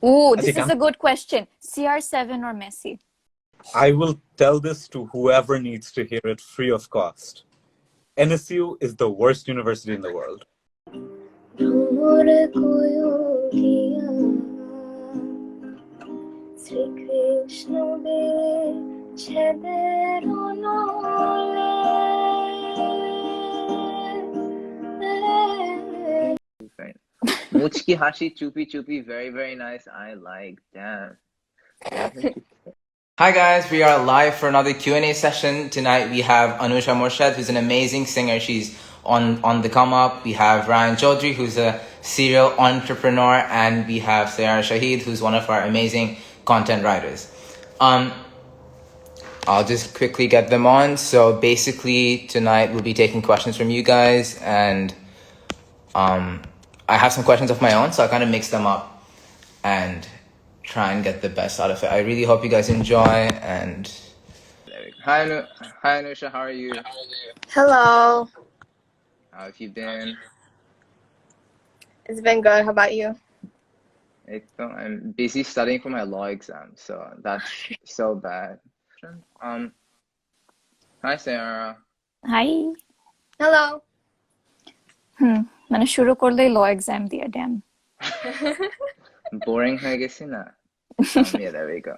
Ooh, Así this is a good question. CR7 or Messi? I will tell this to whoever needs to hear it free of cost. NSU is the worst university in the world. Muchki Hashi Chupi Chupi, very, very nice. I like that. Hi guys, we are live for another Q&A session. Tonight we have Anusha Mourshed, who's an amazing singer. She's on the come up. We have Raiyan Chowdhury, who's a serial entrepreneur, and we have Saiyara Shaheed, who's one of our amazing content writers. I'll just quickly get them on. So basically tonight we'll be taking questions from you guys, and I have some questions of my own, so I kind of mix them up and try and get the best out of it. I really hope you guys enjoy. And Hi, Anusha, how are you? Hello. How have you been? It's been good. How about you? I'm busy studying for my law exam, so that's so bad. Hi, Saiyara. Hi. Hello. মানে শুরু করলেই ল exam দিয়ে dam Boring হয়ে গেছি না? Yeah, there we go.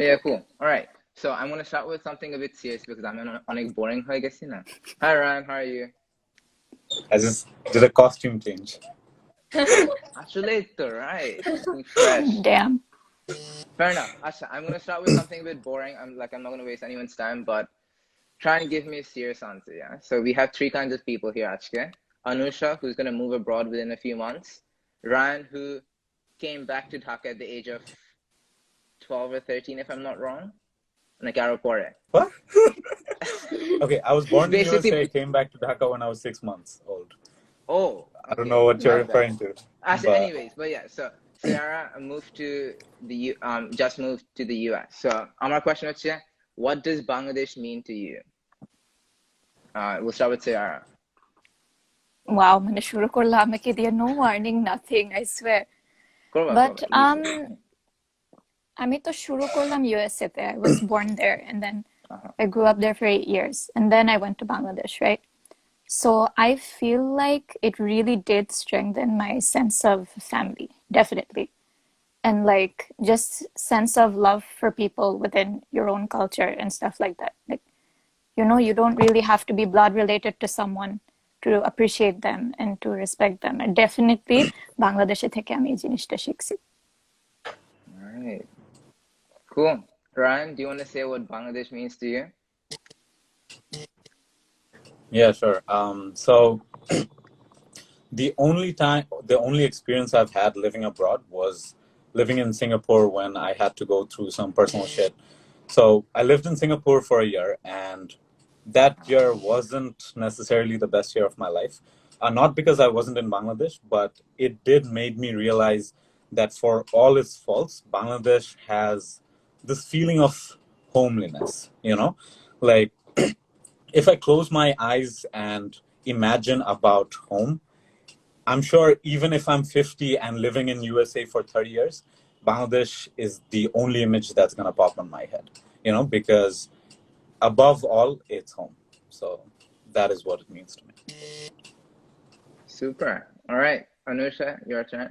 Yeah, cool. All right. So I'm going to start with something a bit serious because I'm অনেক boring হয়ে গেছি না? Hi, Ryan. How are you? I just did a costume change. Actually, it's right. Fresh. Damn. Fair enough. Asha, I'm going to start with something a bit boring. I'm not going to waste anyone's time, but try and give me a serious answer, yeah? So we have three kinds of people here, Achke. Anusha, who's going to move abroad within a few months. Ryan, who came back to Dhaka at the age of 12 or 13, if I'm not wrong. What? Okay, I was born in Basically- USA, came back to Dhaka when I was 6 months old. Oh, okay. I don't know what you're My bad. referring to. Actually, anyways, but yeah, so Saiyara moved to just moved to the US. So our question is, what does Bangladesh mean to you? We'll start with Saiyara. Wow, মানে শুরু করলাম আমাকে দিয়ে no warning, nothing, I swear. But আমি তো শুরু করলাম USA তে. I was born there and then I grew up there for 8 years and then I went to Bangladesh, right? So I feel like it really did strengthen my sense of family, definitely. And like just sense of love for people within your own culture and stuff like that. Like, you know, you don't really have to be blood related to someone to appreciate them and to respect them. And definitely Bangladesh থেকে আমি এই জিনিসটা শিখছি. All right. Cool. Ryan, do you want to say what Bangladesh means to you? Yeah, sure. So the only experience I've had living abroad was living in Singapore when I had to go through some personal shit. So I lived in Singapore for a year, and that year wasn't necessarily the best year of my life. Not because I wasn't in Bangladesh, but it did made me realize that for all its faults, Bangladesh has this feeling of homeliness, you know? Like, if I close my eyes and imagine about home, I'm sure even if I'm 50 and living in USA for 30 years, Bangladesh is the only image that's going to pop in my head, you know, because above all, it's home. So that is what it means to me. Super. All right. Anusha, your turn.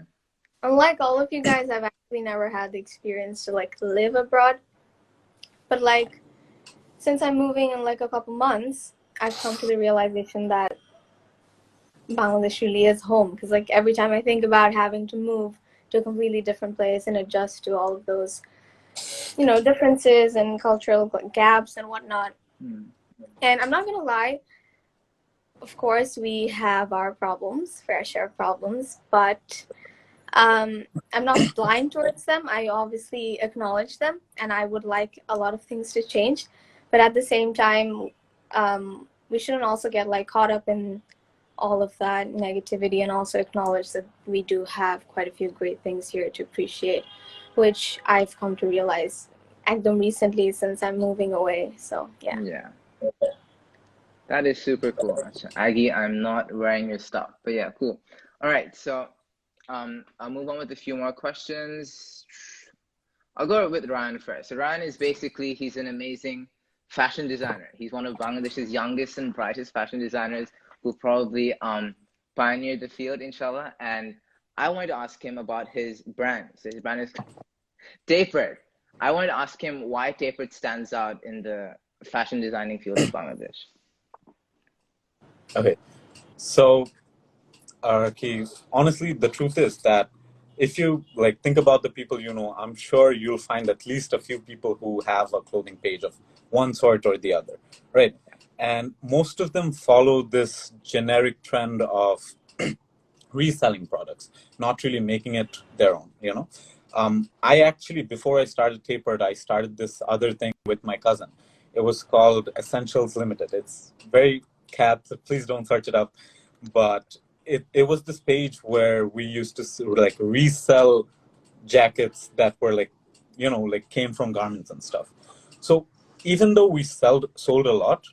Unlike all of you guys, I've actually never had the experience to like live abroad. But like, since I'm moving in like a couple months, I've come to the realization that Bangladesh really is home. Because like every time I think about having to move to a completely different place and adjust to all of those, you know, differences and cultural gaps and whatnot. And I'm not gonna lie, of course we have our problems, fair share of problems, but I'm not blind towards them. I obviously acknowledge them, and I would like a lot of things to change. But at the same time, we shouldn't also get like caught up in all of that negativity, and also acknowledge that we do have quite a few great things here to appreciate, which I've come to realize them recently since I'm moving away. So yeah. Yeah. That is super cool. Aggie, I'm not wearing your stuff, but yeah, cool. All right, so I'll move on with a few more questions. I'll go with Raiyan first. So Raiyan is basically, he's an amazing fashion designer. He's one of Bangladesh's youngest and brightest fashion designers who probably pioneered the field, inshallah. And I wanted to ask him about his brand. So his brand is Tapered. I wanted to ask him why Tapered stands out in the fashion designing field of Bangladesh. Okay. So, okay, honestly, the truth is that if you like think about the people you know, I'm sure you'll find at least a few people who have a clothing page of one sort or the other, right? And most of them follow this generic trend of reselling products, not really making it their own, you know. I actually, before I started Tapered, I started this other thing with my cousin. It was called Essentials Limited. It's very cat, so please don't search it up. But it was this page where we used to like resell jackets that were like, you know, like came from garments and stuff. So even though we sold a lot,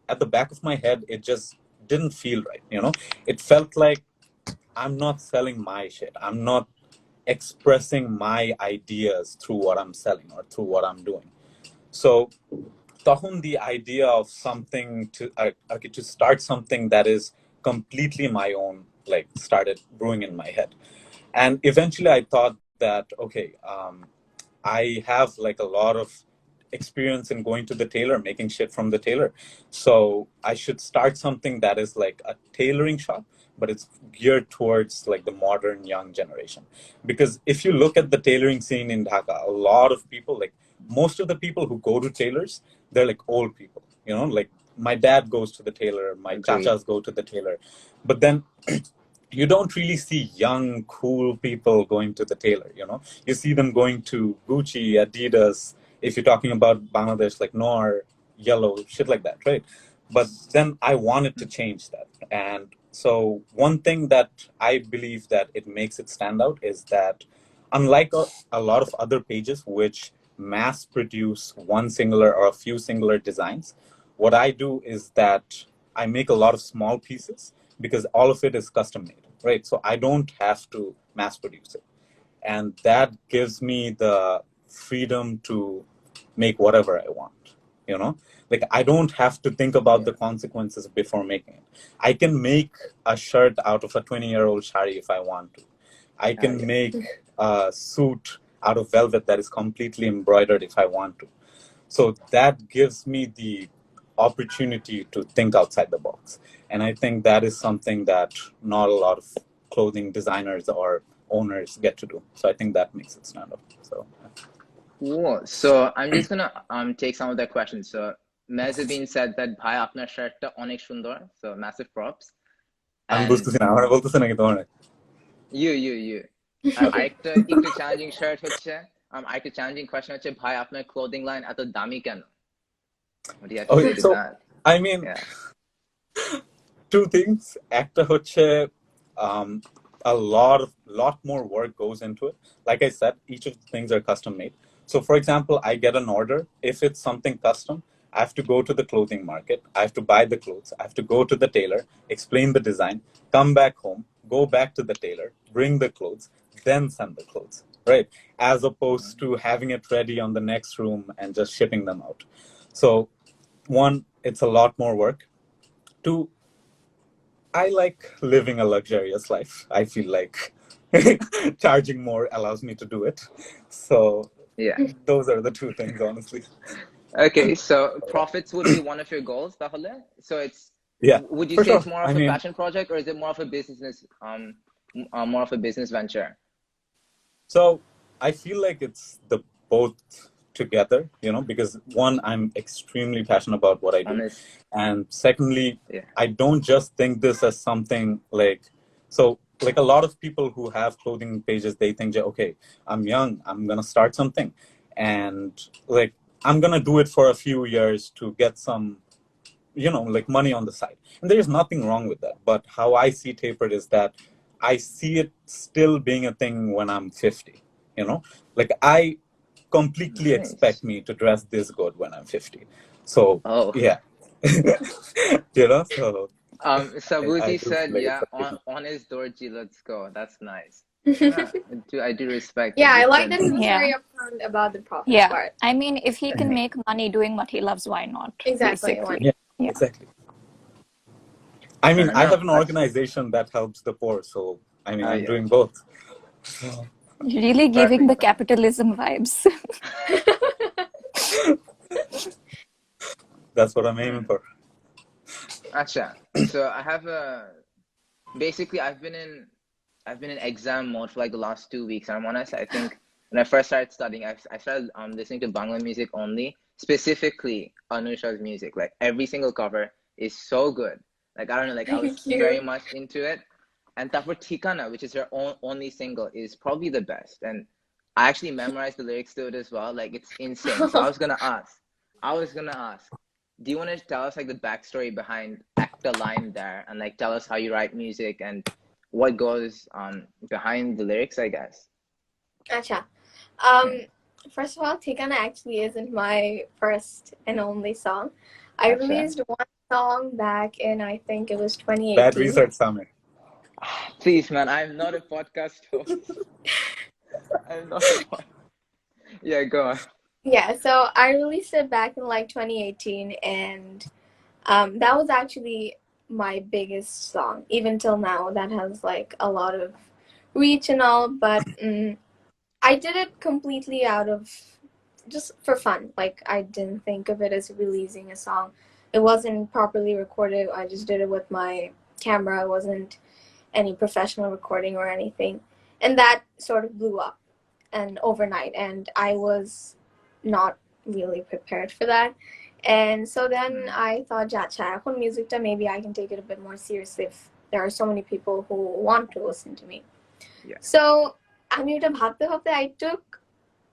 at the back of my head, it just didn't feel right, you know. It felt like I'm not selling my shit. I'm not expressing my ideas through what I'm selling or through what I'm doing. So, tahun the idea of something to start something that is completely my own, like started brewing in my head. And eventually I thought that, okay, I have like a lot of experience in going to the tailor, making shit from the tailor. So I should start something that is like a tailoring shop, but it's geared towards like the modern young generation. Because if you look at the tailoring scene in Dhaka, a lot of people, like most of the people who go to tailors, they're like old people, you know, like my dad goes to the tailor, my chachas go to the tailor. But then you don't really see young, cool people going to the tailor, you know? You see them going to Gucci, Adidas, if you're talking about Bangladesh, like Noir, Yellow, shit like that, right? But then I wanted to change that. And so one thing that I believe that it makes it stand out is that unlike a lot of other pages which mass produce one singular or a few singular designs, what I do is that I make a lot of small pieces because all of it is custom made, right? So I don't have to mass produce it. And that gives me the freedom to make whatever I want, you know? Like I don't have to think about the consequences before making it. I can make a shirt out of a 20-year-old shari if I want to. I can make a suit out of velvet that is completely embroidered if I want to. So that gives me the opportunity to think outside the box. And I think that is something that not a lot of clothing designers or owners get to do. So I think that makes it stand out. So Cool. So I'm just gonna take some of their questions. So Mezabin said that bhai apnar shirt ta onek sundor. So massive props. আমি And বুঝতেছি না আমার বলতেছে নাকি তোমার you. আরেকটা একটু challenging shirt হচ্ছে আরেকটা চ্যালেঞ্জিং কোয়েশ্চন হচ্ছে ভাই আপনার ক্লোদিং লাইন এত দামি কেন? What do you have to say Okay, to so that? I mean, Yeah. two things. একটা হচ্ছে a lot more work goes into it. Like I said, each of the things are custom made. So for example, I get an order. If it's something custom, I have to go to the clothing market. I have to buy the clothes. I have to go to the tailor, explain the design, come back home, go back to the tailor, bring the clothes, then send the clothes, right? As opposed to having it ready on the next room and just shipping them out. So one, it's a lot more work. Two, I like living a luxurious life. I feel like charging more allows me to do it. So Yeah. those are the two things, honestly. Okay, so profits would be one of your goals, তাহলে? So it's Yeah, would you for say sure. it's more of a passion project or is it more of a business venture? So I feel like it's the both together, you know, because one, I'm extremely passionate about what I do. Honest. And secondly, I don't just think this as something like, so like a lot of people who have clothing pages, they think, okay, I'm young, I'm going to start something. And like, I'm going to do it for a few years to get some, you know, like money on the side. And there's nothing wrong with that. But how I see Tapered is that I see it still being a thing when I'm 50, you know, like I completely expect me to dress this good when I'm 50. So, yeah, you know, so. Sabuzi said, like yeah, on his Dorji, let's go. That's nice. Yeah, I do respect Yeah, the I like that difference. he's Yeah. very upfront about the profits Yeah. part. I mean, if he can make money doing what he loves, why not? Exactly. Basically. Yeah, Yeah. exactly. I mean, I No, have an organization that helps the poor, so I mean, I'm yeah, doing both. Really giving perfect. the capitalism vibes. That's what I'm aiming for. Acha. So I have basically I've been in exam mode for like the last 2 weeks. And I'm honest, I think when I first started studying, I started listening to Bangla music only, specifically Anusha's music. Like every single cover is so good. Like I don't know, like I was Thank you. very much into it. And Tapur Tikana, which is her only single, is probably the best. And I actually memorized the lyrics to it as well. Like it's insane. So I was gonna ask, do you want to tell us like the backstory behind the line there, and like tell us how you write music and what goes behind the lyrics, I guess. Acha. First of all, Tikana actually isn't my first and only song. I Acha. released one song back in, I think it was 2018. Bad research, Sameer. Please, man, I'm not a podcast host. I'm not a Yeah, go on. Yeah, so I released it back in like 2018, and that was actually my biggest song, even till now. That has like a lot of reach and all, but I did it completely out of just for fun. Like I didn't think of it as releasing a song. It wasn't properly recorded. I just did it with my camera. It wasn't any professional recording or anything. And that sort of blew up and overnight, and I was not really prepared for that. And so then I thought, Jacha, এখন musicটা maybe I can take it a bit more seriously if there are so many people who want to listen to me. Yeah. So আমি ওটা ভাবতে ভাবতে I took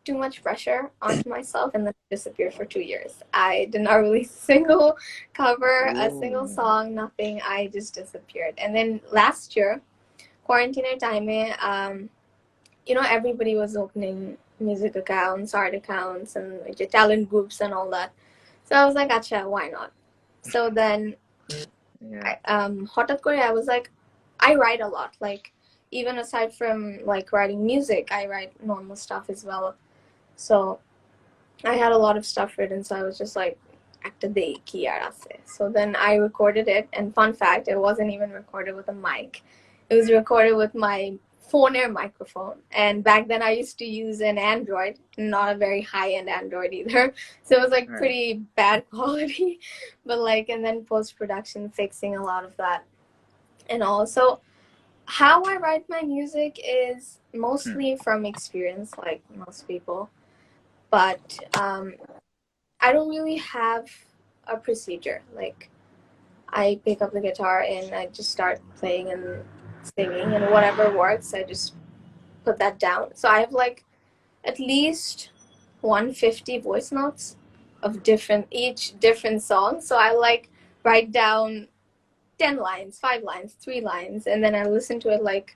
too much pressure onto myself, and then disappeared for 2 years. I did not release a single cover, a single song, nothing. I just disappeared. And then last year, quarantine time, you know, everybody was opening music accounts, art accounts, and talent groups and all that. So I was like, acha, why not? So then, হঠাৎ করে I was like, I write a lot. Like, even aside from like writing music, I write normal stuff as well. So I had a lot of stuff written, so I was just like, একটা দেই কি আর আছে. So then I recorded it, and fun fact, it wasn't even recorded with a mic. It was recorded with my phone air microphone, and back then I used to use an Android, not a very high-end Android either, so it was like pretty bad quality, but like, and then post-production fixing a lot of that. And also how I write my music is mostly from experience, like most people, but I don't really have a procedure. Like I pick up the guitar and I just start playing and singing, and whatever works I just put that down. So I have like at least 150 voice notes of each different song. So I like write down 10 lines, 5 lines, 3 lines, and then I listen to it like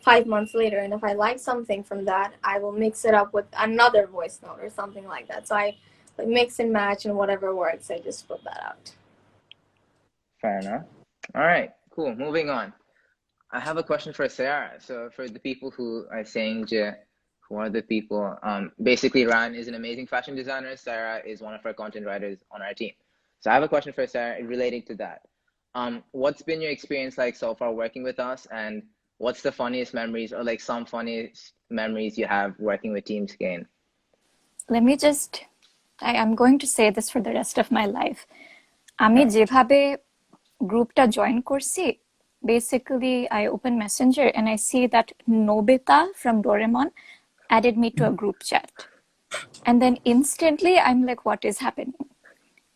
5 months later, and if I like something from that, I will mix it up with another voice note or something like that. So I like mix and match, and whatever works I just put that out. Fair enough. All right, cool. Moving on. I have a question for Saiyara. So for the people who are saying, who are the people? Basically, Raiyan is an amazing fashion designer. Saiyara is one of our content writers on our team. So I have a question for Saiyara relating to that. What's been your experience like so far working with us, and what's the funniest memories, or like some funniest memories you have working with SameerScane? Let me just, I'm going to say this for the rest of my life. আমি যেভাবে গ্রুপটা join করছি, basically I open Messenger and I see that Nobita from Doraemon added me to a group chat. And then instantly I'm like, what is happening?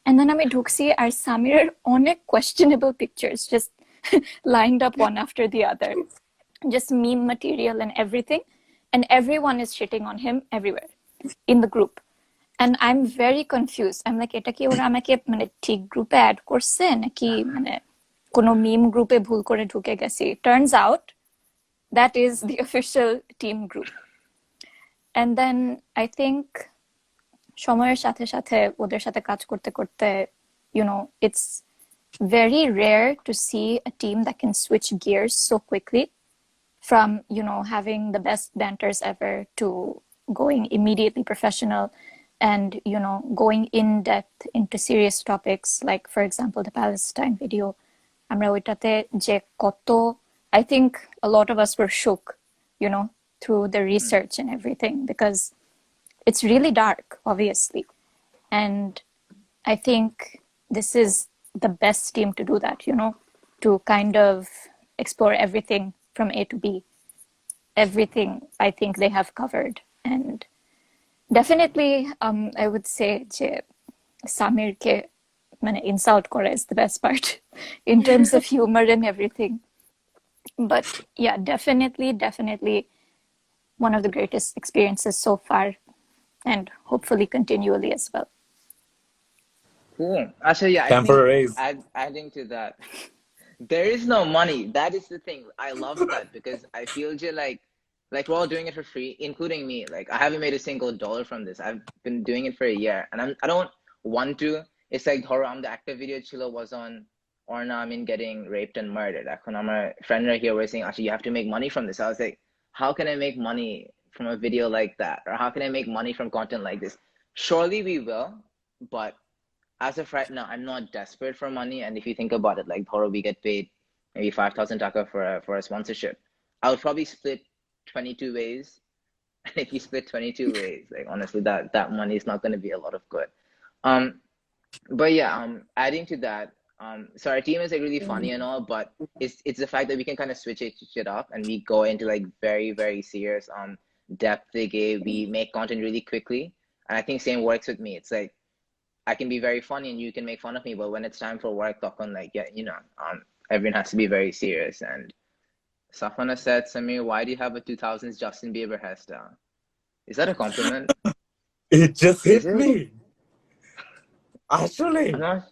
And then আমি ঢুকছি আর সামিরের অনেক questionable pictures just lined up one after the other. Just meme material and everything. And everyone is shitting on him everywhere in the group. And I'm very confused. I'm like, এটা কি ওরা আমাকে মানে ঠিক গ্রুপে অ্যাড করছে নাকি মানে কোনো মিম গ্রুপে ভুল করে ঢুকে গেছি? Turns out that is the official team group. And then I think সময়ের সাথে সাথে ওদের সাথে কাজ করতে করতে, you know, it's very rare to see a team that can switch gears so quickly from, you know, having the best banters ever to going immediately professional and, you know, going in depth into serious topics, like, for example, the Palestine video. আমরা ওইটাতে যে কত, I think a lot of us were shook, you know, through the research and everything, because it's really dark, obviously. And I think this is the best team to do that, you know, to kind of explore everything from A to B. Everything I think they have covered. And definitely, I would say যে সামিরকে মানে insult করা is the best part in terms of humor and everything. But yeah, definitely one of the greatest experiences so far, and hopefully continually as well. Cool. Actually, yeah, I Time for a think raise. adding to that, there is no money. That is the thing. I love that because I feel like we're all doing it for free, including me. Like I haven't made a single dollar from this. I've been doing it for a year, and I don't want to. It's like Dharam, the active video Chilo was on Orna, I mean, getting raped and murdered. I'm a friend right here was saying, actually, you have to make money from this. I was like, how can I make money from a video like that? Or how can I make money from content like this? Surely we will, but as of right now, I'm not desperate for money. And if you think about it, like Dhoro, we get paid maybe 5,000 taka for a sponsorship. I would probably split 22 ways. And if you split 22 ways, like honestly, that money is not going to be a lot of good. But yeah, adding to that, so our team is like really funny and all, but it's the fact that we can kind of switch it up and we go into like very, very serious depth. We make content really quickly. And I think same works with me. It's like I can be very funny and you can make fun of me, but when it's time for work, tokon like, yeah, you know, everyone has to be very serious. And Safana said, Sameer, why do you have a 2000s Justin Bieber hairstyle? Is that a compliment? It just hit Is it? me. Actually, I'm not.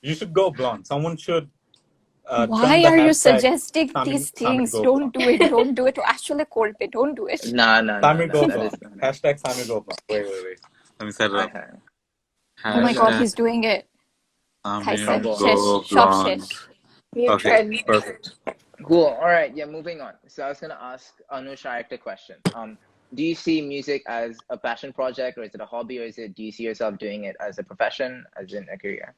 you should go blonde. Someone should. Why trend the are you hashtag suggesting these Samir things? go Don't blonde. do it. Don't do it. Actually, Kolpe, don't do it. No, Samir go that blonde. is not. Hashtag Samir go blonde. Wait. Let me set it up. Oh my God, Hashtag he's doing it. Samir Tyson, Trouble. shesh, go shop blonde. shesh. Mute Okay, trend. perfect. Cool. All right. Yeah, moving on. So I was gonna ask Anusha a question. Do you see music as a passion project, or is it a hobby, or do you see yourself doing it as a profession, as in a career?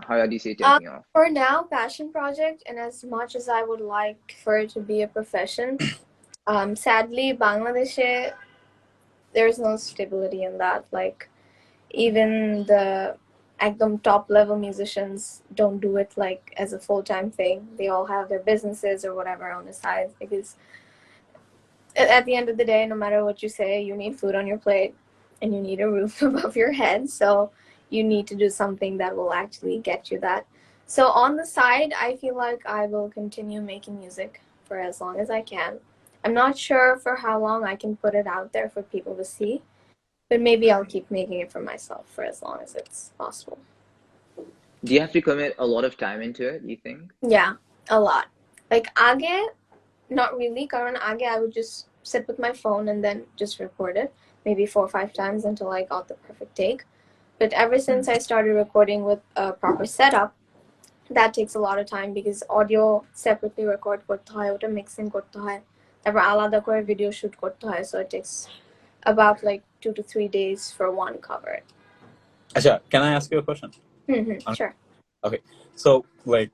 How do you see it taking off? For now, passion project, and as much as I would like for it to be a profession, sadly, Bangladesh, there's no stability in that. Like, even the ekdom top level musicians don't do it like as a full-time thing. They all have their businesses or whatever on the side, because at the end of the day, no matter what you say, you need food on your plate and you need a roof above your head. So you need to do something that will actually get you that. So on the side, I feel like I will continue making music for as long as I can. I'm not sure for how long I can put it out there for people to see, but maybe I'll keep making it for myself for as long as it's possible. Do you have to commit a lot of time into it, you think? Yeah, a lot. Like age, not really. Karan age, I would just sit with my phone and then just record it, maybe 4 or 5 times until I got the perfect take. But ever since I started recording with a proper setup, that takes a lot of time because audio separately record korte hoy, ota mixing korte hoy, তারপর আলাদা করে video shoot korte hoy, so it takes about like 2 to 3 days for one cover. Asha, can I ask you a question? Sure. Okay, so like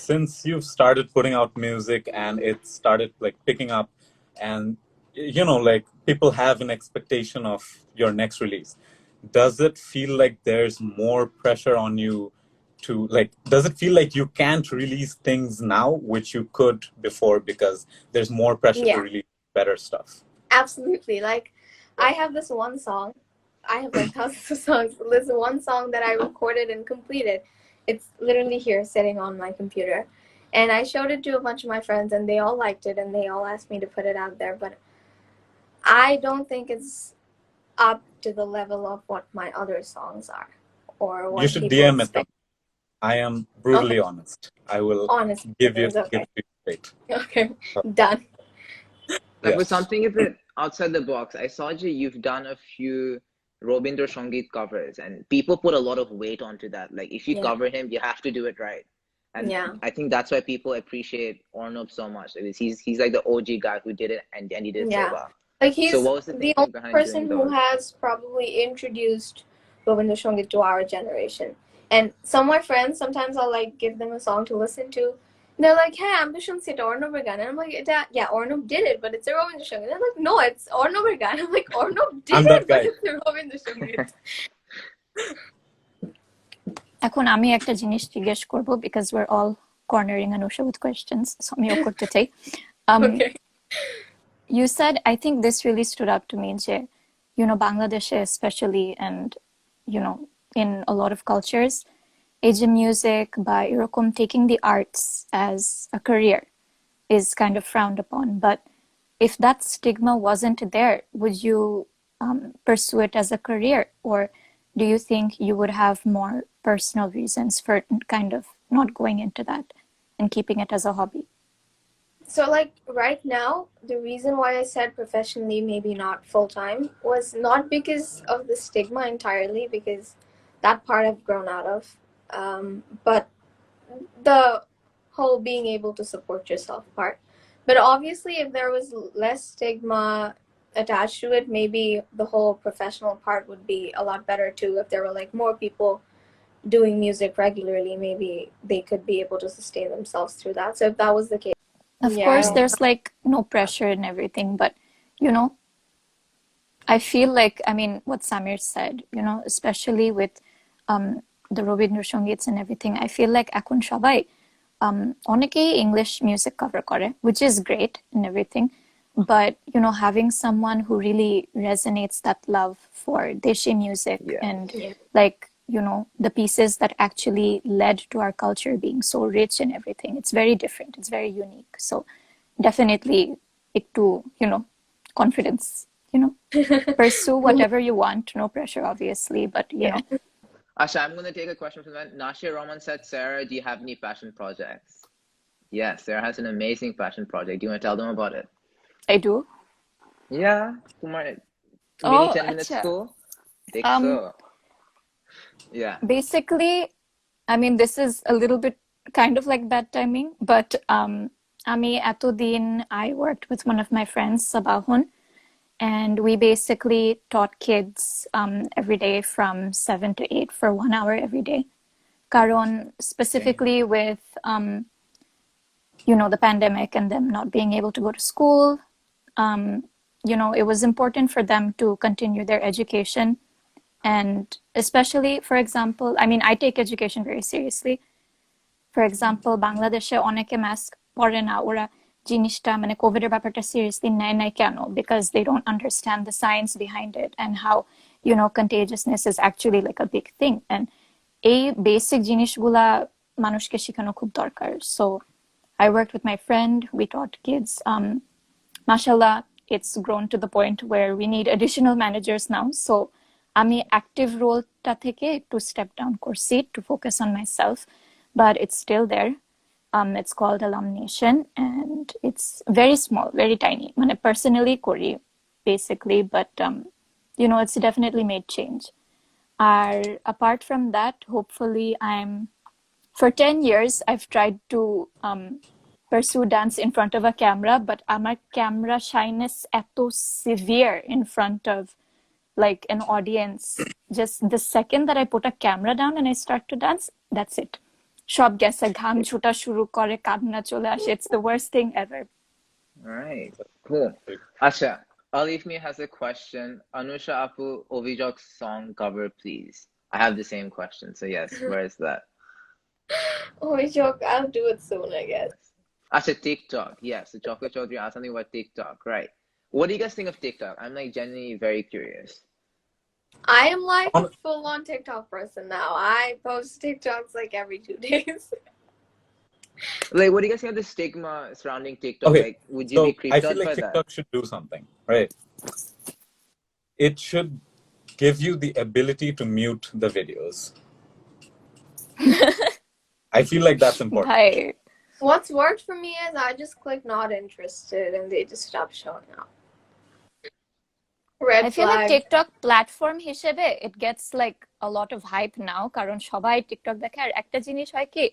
since you've started putting out music and it started like picking up, and you know, like people have an expectation of your next release, does it feel like there's more pressure on you to like, does it feel like you can't release things now which you could before because there's more pressure to release better stuff? Absolutely. Like I have this one song, I have like thousands of songs. This one song that I recorded and completed. It's literally here sitting on my computer. And I showed it to a bunch of my friends and they all liked it and they all asked me to put it out there. But I don't think it's up to the level of what my other songs are or what You should people DM expect. it. I am brutally honest. I will give you Okay. straight. Okay, done. Like with something a bit outside the box, I saw you've done a few Robindra Sangeet covers, and people put a lot of weight onto that. Like if you cover him, you have to do it right. And Yeah. I think that's why people appreciate Ornab so much. Because he's like the OG guy who did it, and he did it so Yeah. well. Like So he's what was the the thinking only behind person doing who those? has probably introduced Govinda Shongit to our generation. And some of my friends, sometimes I'll like give them a song to listen to. And they're like, hey, ambition sit Ornab Gan. And I'm like, yeah, Ornab did it, but it's a Govinda Shongit. They're like, no, it's Ornab Gan. I'm like, Ornab did I'm it, that but guy. it's a Govinda Shongit. এখন আমি একটা জিনিস জিজ্ঞেস করব because we're all cornering Anusha with questions, so আমিও করতে চাই. Okay. You said, I think this really stood out to me, যে, Bangladesh especially, and, in a lot of cultures, এই যে music বা এরকম taking the arts as a career is kind of frowned upon. But if that stigma wasn't there, would you pursue it as a career? Or do you think you would have more personal reasons for kind of not going into that and keeping it as a hobby? So, like, right now, the reason why I said professionally, maybe not full-time, was not because of the stigma entirely, because that part I've grown out of, but the whole being able to support yourself part. But obviously, if there was less stigma attached to it, maybe the whole professional part would be a lot better too. If there were like more people doing music regularly, maybe they could be able to sustain themselves through that. So if that was the case, Of yeah, course, there's like no pressure and everything, but I feel like, I mean, what Sameer said, especially with the Robindra Songits and everything, I feel like এখন সবাই অনেকেই English music cover করে, which is great and everything, but having someone who really resonates that love for Deshi music and like the pieces that actually led to our culture being so rich and everything, it's very different, it's very unique. So definitely একটু confidence, pursue whatever you want, no pressure obviously, but know. Asha, I'm going to take a question from that. Nashir Roman said, Sarah, do you have any passion projects? Yes, Sarah has an amazing passion project. Do you want to tell them about it? I do. Yeah. Mini 10-minute acha. school? Think so. Yeah. Basically, I mean, this is a little bit kind of like bad timing, but আমি এতদিন I worked with one of my friends, Sabahun, and we basically taught kids every day from 7 to 8 for 1 hour every day. কারণ specifically with the pandemic and them not being able to go to school, it was important for them to continue their education. And especially, for example, I mean, I take education very seriously. For example, Bangladeshe অনেকে mask পরে না, ওরা জিনিসটা মানে কোভিডের ব্যাপারটা seriously নেয় নাই কেন? Because they don't understand the science behind it and how contagiousness is actually like a big thing. And এই basic জিনিসগুলা মানুষকে শেখানো খুব দরকার. So I worked with my friend, we taught kids. Mashallah, it's grown to the point where we need additional managers now. So আমি active role-টা থেকে একটু step down করছি to focus on myself, but it's still there. It's called Alumnation, and it's very small, very tiny. মানে personally করি basically, but it's definitely made change. Apart from that, hopefully for 10 years I've tried to pursue dance in front of a camera, but আমার camera shyness এত severe in front of like an audience. Just the second that I put a camera down and I start to dance, that's it. সব গেছে, ঘাম ছুটা শুরু করে, কান্না চলে আসে. It's the worst thing ever. All right, cool. Asha, Alifmi has a question. Anusha Apu Ovijok song cover, please. I have the same question, so yes, where is that? Ovijok, I'll do it soon, I guess. Asha, TikTok, yes. So Chocolate Chaudhary asked something about TikTok, right? What do you guys think of TikTok? I'm like genuinely very curious. I am like a full-on TikTok person now. I post TikToks like every 2 days. Like, what do you guys think of the stigma surrounding TikTok? Okay, like, would you be creeped I feel out like by TikTok that? should do something, right? It should give you the ability to mute the videos. I feel like that's important. Bye. What's worked for me is I just click not interested and they just stop showing up. Red I feel flag. like TikTok platform হিসেবে it gets like a lot of hype now, কারণ সবাই TikTok দেখে। আর একটা জিনিস হয় কি,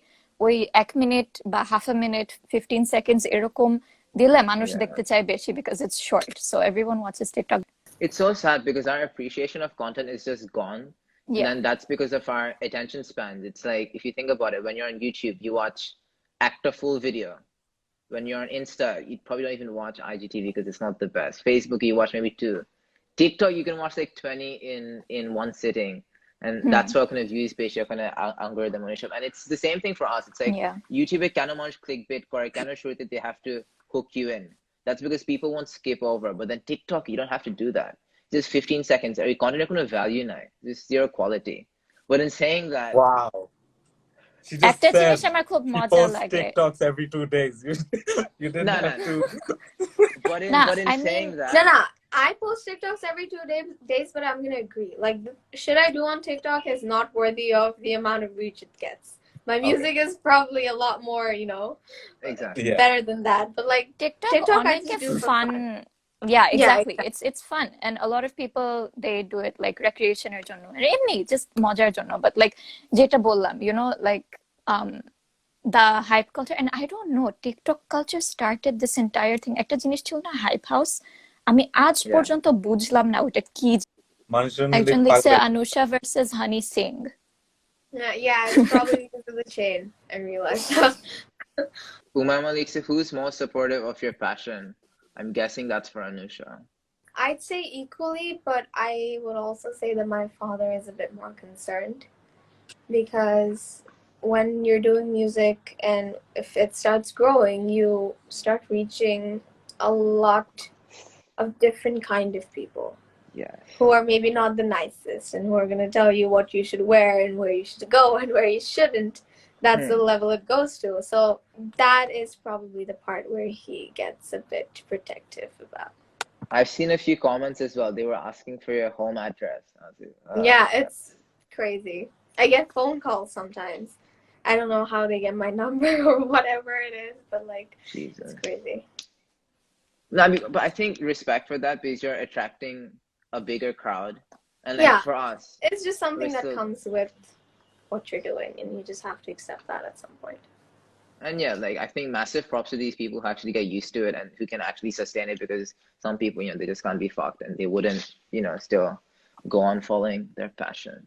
ওই 1 minute বা half a minute 15 seconds এরকম দিলে মানুষ Yeah. দেখতে চায় বেশি because it's short, so everyone watches TikTok. It's so sad because our appreciation of content is just gone. And Yeah. then that's because of our attention spans. It's like, if you think about it, when you're on YouTube, you watch a full video. When you're on Insta, you probably don't even watch IGTV because it's not the best. Facebook, you watch maybe 2. TikTok, you can watch like 20 in one sitting. And that's what kind of views based your kind of algorithm ownership. And it's the same thing for us. It's like Yeah. YouTube can much clickbait or can show that they have to hook you in. That's because people won't skip over. But then TikTok, you don't have to do that. Just 15 seconds. Or content কোনো value নাই. Just zero quality. But in saying that, Wow. She just একটা said জিনিস আমার খুব she মজা posts লাগে। TikToks every 2 days. You didn't No. have to. But in Nah, I saying mean- that, No, I post TikToks every 2 days, but I'm gonna agree. Like, shit I do on TikTok is not worthy of the amount of reach it gets. My music is probably a lot more, exactly. Yeah. better than that. But like TikTok I অনেকে just do for fun. fun. Yeah, exactly. exactly. It's fun, and a lot of people they do it like recreational জন্য, এমনি just মজার জন্য. But like যেটা বললাম, like the hype culture, and I don't know, TikTok culture started this entire thing. একটা জিনিস ছিল না, hype house, আমি আজ Yeah. পর্যন্ত বুঝলাম না ওটা কি। মানুষজন একজন লিখছে Anusha versus Honey Singh. Yeah, it's probably because of the chain. I realized that. Umama Liksa, who's most supportive of your passion? I'm guessing that's for Anusha. I'd say equally, but I would also say that my father is a bit more concerned, because when you're doing music and if it starts growing, you start reaching a lot of different kind of people. Yeah. Who are maybe not the nicest and who are going to tell you what you should wear and where you should go and where you shouldn't. That's the level it goes to. So that is probably the part where he gets a bit protective about. I've seen a few comments as well. They were asking for your home address. I was like, Yeah, it's crazy. I get phone calls sometimes. I don't know how they get my number or whatever it is, but like, Jesus. it's crazy. No, but I think respect for that, because you're attracting a bigger crowd. And like, Yeah. for us, It's just something that still- comes with what you're doing, and you just have to accept that at some point. and yeah, like, I think massive props to these people who actually get used to it and who can actually sustain it, because some people, they just can't be fucked and they wouldn't, still go on following their passion.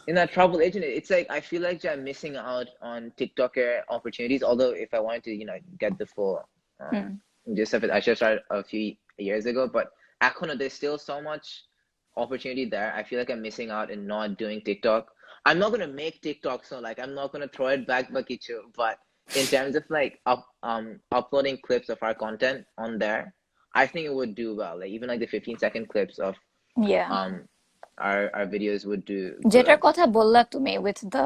In that trouble agent, it's like, I feel like I'm missing out on TikToker opportunities. Although if I wanted to, get the full gist of it, I should have started a few years ago. But actually, there's still so much opportunity there. I feel like I'm missing out in not doing TikTok. I'm not gonna make TikTok, so like I'm not gonna throw it back, Bakichu. But in terms of like uploading clips of our content on there, I think it would do well. Like even like the 15-second clips of Yeah. our videos would do যেটার good. কথা বললা তুমি with the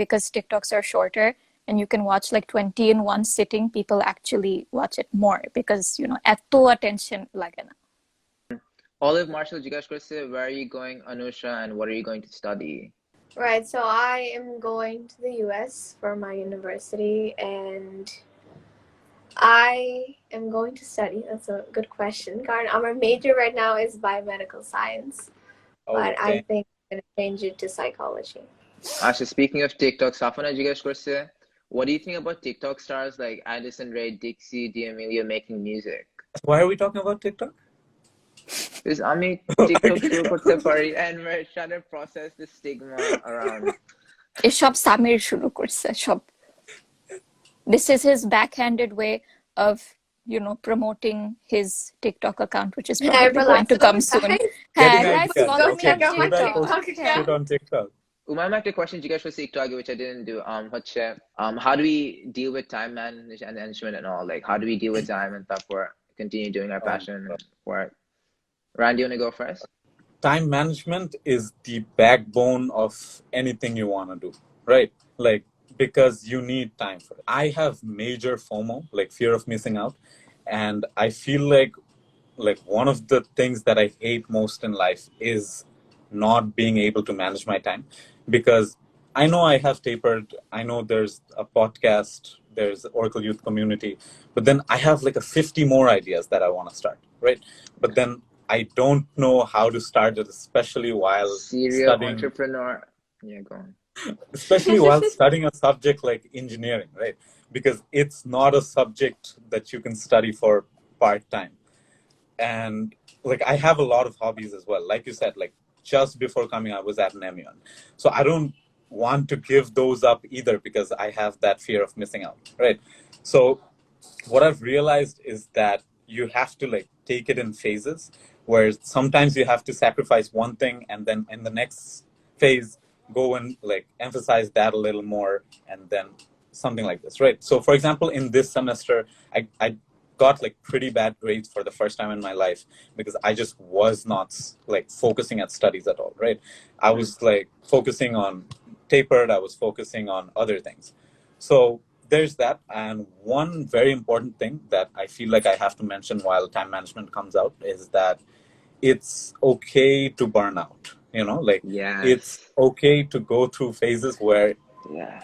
because TikToks are shorter and you can watch like 20 in one sitting, people actually watch it more because এত attention লাগে না। Olive Marshall জিজ্ঞাসা করছে, where are you going, Anusha, and what are you going to study? Right, so I am going to the US for my university, and I am going to study. That's a good question. Our major right now is biomedical science, but I think I'm going to change it to psychology. Actually, speaking of TikTok, Safana জিজ্ঞাসা করছে, what do you think about TikTok stars like Addison Rae, Dixie, D'Amelio making music? Why are we talking about TikTok? Because আমি TikTok শুরু করতে পারি, and we're trying to process the stigma around. এসব সামির শুরু করছে সব। This is his backhanded way of promoting his TikTok account, which is probably going to come soon. Getting Guys, ideas. follow me Okay, on should I post TikTok. shit on TikTok? Umama একটা question জিজ্ঞাসা করছে একটু আগে, which I didn't do. হচ্ছে how do we deal with time management and all? Like how do we deal with time and stuff for continue doing our passion and work? Randy, you want to go first? Time management is the backbone of anything you want to do, right? Like, because you need time for it. I have major FOMO, like fear of missing out. And I feel like one of the things that I hate most in life is not being able to manage my time, because I know I have tapered. I know there's a podcast, there's Oracle Youth Community, but then I have like 50 more ideas that I want to start, right? But then I don't know how to start it, especially while Serial studying. entrepreneur. Yeah, go on. especially while studying a subject like engineering, right? Because it's not a subject that you can study for part-time. And like I have a lot of hobbies as well. Like you said, like just before coming, I was at an Nemion. So I don't want to give those up either because I have that fear of missing out, right? So what I've realized is that you have to like take it in phases where sometimes you have to sacrifice one thing and then in the next phase go and like emphasize that a little more and then something like this, right? So for example, in this semester, I got like pretty bad grades for the first time in my life because I just was not like focusing at studies at all, right? I was like focusing on tapered, I was focusing on other things. So there's that. And one very important thing that I feel like I have to mention while time management comes out is that it's okay to burn out. You know, like it's Yes. okay to go through phases where Yeah.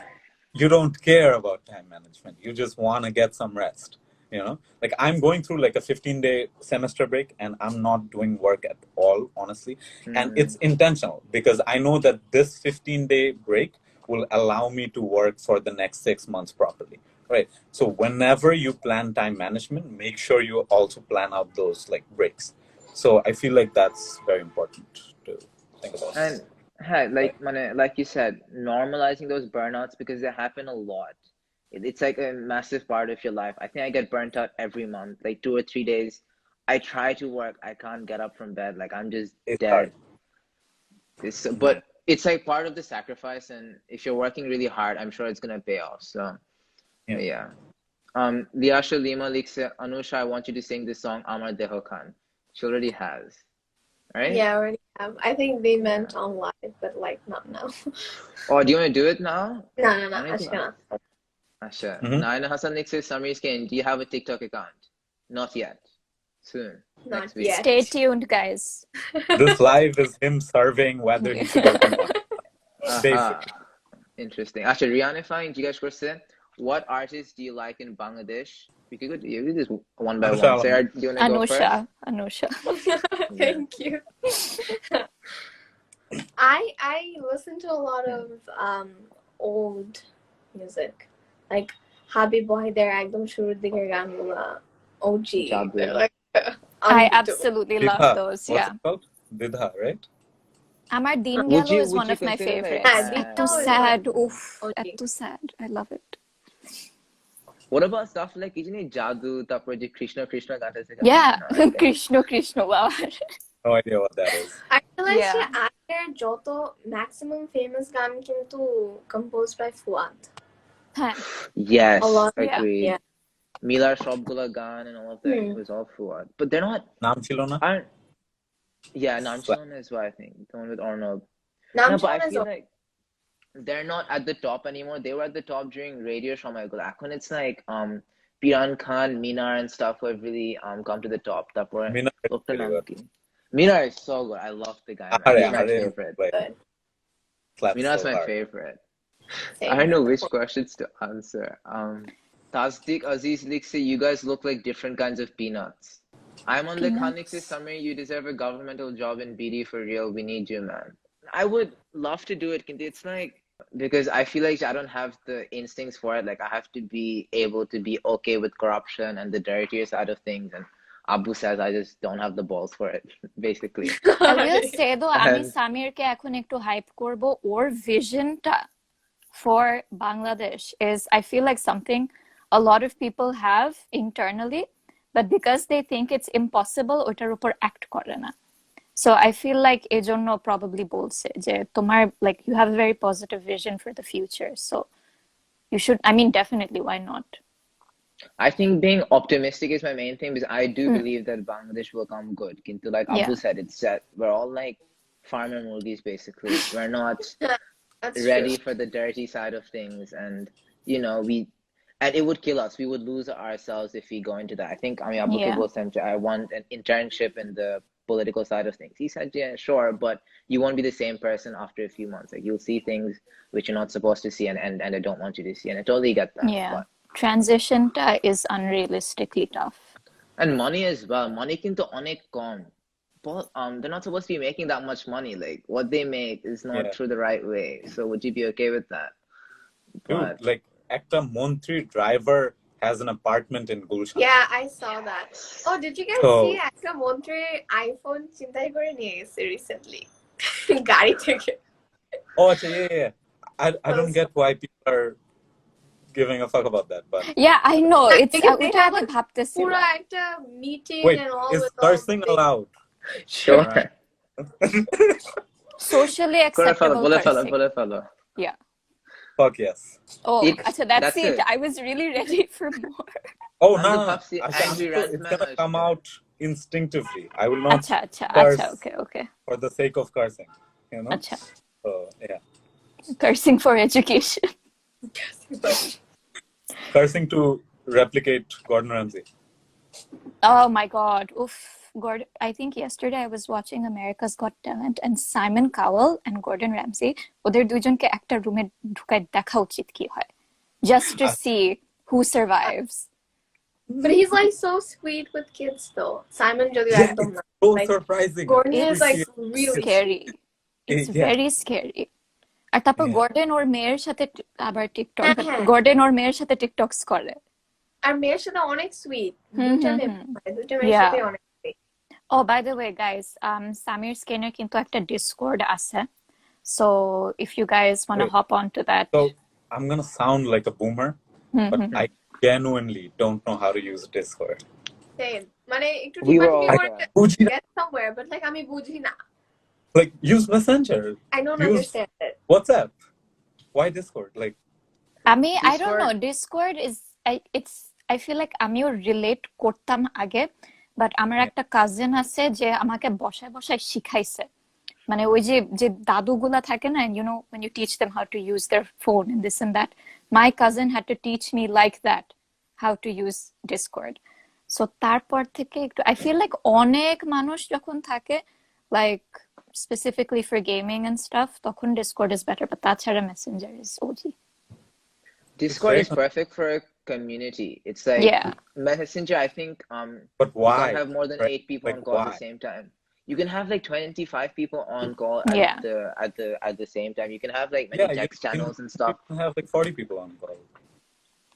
you don't care about time management. You just want to get some rest. You know, like I'm going through like a 15-day semester break and I'm not doing work at all, honestly. And it's intentional because I know that this 15-day break will allow me to work for the next 6 months properly. Right. So whenever you plan time management, make sure you also plan out those like breaks. So I feel like that's very important to think about. And hey, like you said, normalizing those burnouts because they happen a lot. It's like a massive part of your life. I think I get burnt out every month, like 2 or 3 days. I try to work, I can't get up from bed, like I'm just It's hard. dead. But it's like part of the sacrifice, and if you're working really hard, I'm sure it's gonna pay off. So Yeah. yeah. Liasha Lima Likse, Anusha, I want you to sing this song Amar Deho Khan. She already has, right? Yeah, I already have. I think they meant on live, but like not now. Oh, do you want to do it now? No, I don't think Ashkana. Asha. Mhm. Naina Hassan Likse, SameerScane, do you have a TikTok account? Not yet. Soon. Not Next week. yet. Stay tuned, guys. This live is him surveying whether he should open one. Aha. Interesting. Actually, Rihanna, do you guys say what artists do you like in Bangladesh? We could do this one by Anusha, one. Sarah, do you want to go first? Anusha. Thank you. I listen to a lot of old music, like Habib Wahider একদম শুরুর দিকের গানগুলো OG. Chowdhury. They're like I unbeatable. absolutely love Didha. those. What's Yeah. it called? Didha, right? Amar Din Would Gelo you is would one you of my consider like favorites. Too sad. Oof. OG. Too sad. I love it. what about stuff like isn't it Jadoo, তারপর যে Krishna Krishna গানটা আছে Yeah. No, I think. Krishna. Wow. No idea what that is. I realize Yeah. যে আগের যত maximum famous গান কিন্তু composed by Fuad. Huh. Yes, A lot. agreed. Yeah. Milar Shobgula Gan and all of that Hmm. was all Fuad. But they're not Naam Chilona? aren't yeah, Namchon is what I think. The one with Arnold. No, Namjoon but I is feel like they're not at the top anymore. They were at the top during Radio Shomaygulo. When it's like Piran Khan, Minar and stuff who have really come to the top. Mina is pretty good. Minar is so good. I love the guy. Man. He's my favorite. good. Minar's so my hard. favorite. Same. I don't know which questions to answer. Tasdik Aziz Likse, you guys look like different kinds of peanuts. I'm on the Khanik say, Samir, you deserve a governmental job in BD for real. We need you, man. I would love to do it. It's like, because I feel like I don't have the instincts for it. Like, I have to be able to be okay with corruption and the dirtier side of things. And Abu says I just don't have the balls for it, basically. I will say though, আমি সামিরকে এখন একটু hype করব. Or visionটা for Bangladesh is, I feel like something a lot of people have internally, but because they think it's impossible, ওটার উপর act করে না. So I feel like এজন্য probably বলছে যে তোমার like you have a very positive vision for the future. So you should, I mean, definitely, why not? I think being optimistic is my main thing because I do believe that Bangladesh will come good. Kintu, like Abu said, it's set. We're all like farmer movies, basically. We're not ready for the dirty side of things, and you know and it would kill us. We would lose ourselves if we go into that. I think Abu Kibble said I want an internship in the political side of things. He said, yeah, sure, but you won't be the same person after a few months. Like you'll see things which you're not supposed to see, and I don't want you to see, and I totally get that. Yeah, but transition is unrealistically tough. and money as well. Money kintu onek kom. they're not supposed to be making that much money. Like what they make is not Yeah. through the right way. So would you be okay with that? Dude, But like একটা মন্ত্রী driver has an apartment in Gulshan. Yeah, I saw that. Oh, did you guys So- see একটা মন্ত্রী iPhone ছিনতাই করে নিয়ে গেছে recently? গাড়ি থেকে। Oh, yeah. I don't get why people are giving a fuck about that, but Yeah, I know. It's Because they ওটা have আমি a ভাবতেছিলাম। পুরা একটা meeting wait, and all is with all cursing the- allowed? sure. Alright. Socially acceptable বলে cursing. Fellow. Yeah. Fuck yes. Oh, It- acha, that's that's it. it. I was really ready for more. Oh, I'm no, the no, no. Pepsi Asha, angry it's rant man, gonna come Ashka. out instinctively. I will not Acha, curse okay. for the sake of cursing, you know? Acha. So, yeah. Cursing for education. Cursing to replicate Gordon Ramsay. Oh my God. Oof. Gordon, I think yesterday I was watching America's Got Talent and Simon Cowell and Gordon Ramsay ওদের দুজনকে একটা রুমে ঢুকায় দেখা উচিত কি হয় just to see who survives. But he's like so sweet with kids though. Simon যদিও Yeah, একদম it's না। so Like, surprising. Gordon is like Appreciate really Scary. It's Yeah. very scary. আর তারপর Yeah. গর্ডন ওর মেয়ের সাথে আবার TikTok হ্যাঁ। Gordon ওর মেয়ের সাথে টিকটক্স করে আর মেয়ের সাথে অনেক সুইট হুম, দুইটা হুম, মেয়ে হুম। দুইটা মেয়ের Yeah. সাথে অনেক sweet. Oh, by the way, guys, SameerScane'er কিন্তু একটা Discord আছে. So if you guys want to Wait. hop onto that. So, I'm gonna sound like a boomer, but I genuinely don't know how to use Discord. Same. মানে একটু We were টিপাটিপি all করে there. Buji, get somewhere but like আমি বুঝি না like, use Messenger. I don't Use understand it. WhatsApp. Why Discord? Like, I don't know. Discord is I feel like আমিও relate করতাম আগে, but আমার একটা cousin আছে যে আমাকে বসায় বসায় শিখাইছে। মানে ওই যে দাদুগুলা থাকে না, you know, when you teach them how to use their phone and this and that. My cousin had to teach me like that how to use Discord. So তারপর থেকে একটু I feel like অনেক মানুষ যখন থাকে like specifically for gaming and stuff তখন Discord is better, but তাছাড়া Messenger is OG. Discord very is perfect for a community. It's like Yeah. Messenger. I think but you why? can't have more than Right? 8 people Like, on call at why? the same time. You can have like 25 people on call at Yeah. the same time. You can have like many Yeah, text channels and stuff You can have like 40 people on call.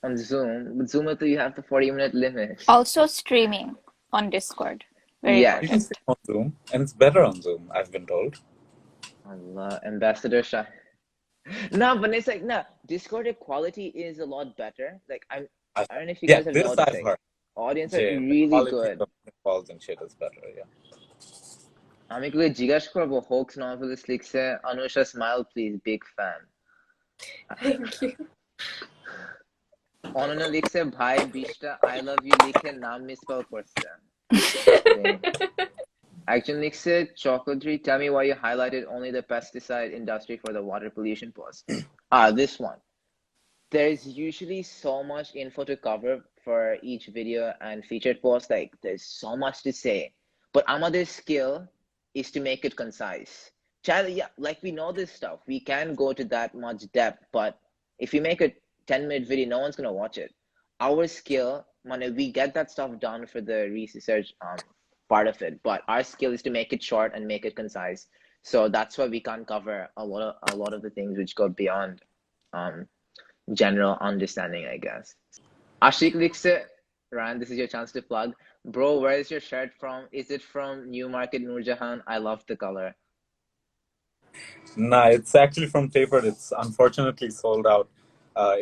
on Zoom. With Zoom, you have the 40-minute limit. Also streaming on Discord. Very Yes. You can important. stream on Zoom, and it's better on Zoom, I've been told. Allah, Ambassador Shah. No, but it's like no. Discord quality is a lot better. Like I don't know if you Yeah, guys have this noticed. I've Like, heard. audience Yeah, are the really quality good. of calls and shit is better, yeah. আমি কি জিজ্ঞাস করবো hoax novelist লিখছে Anusha smile please big fan Thank you. Ananya লিখছে ভাই বিশটা I love you লিখে নাম মিসস্পেল করছে একজন লিখছে Chowdhury tell me why you highlighted only the pesticide industry for the water pollution post. This one. There's usually so much info to cover for each video and featured post. Like there's so much to say, but amade's skill is to make it concise. Yeah, like we know this stuff. We can go to that much depth, but if you make a 10-minute video, no one's gonna watch it. Our skill, we get that stuff done for the research part of it, but our skill is to make it short and make it concise. So that's why we can't cover a lot of the things which go beyond general understanding, I guess. Ashik Likse, Ryan, this is your chance to plug. Bro, where is your shirt from? Is it from Newmarket Noorjahan? I love the color. Nah, it's actually from Tapered. It's unfortunately sold out.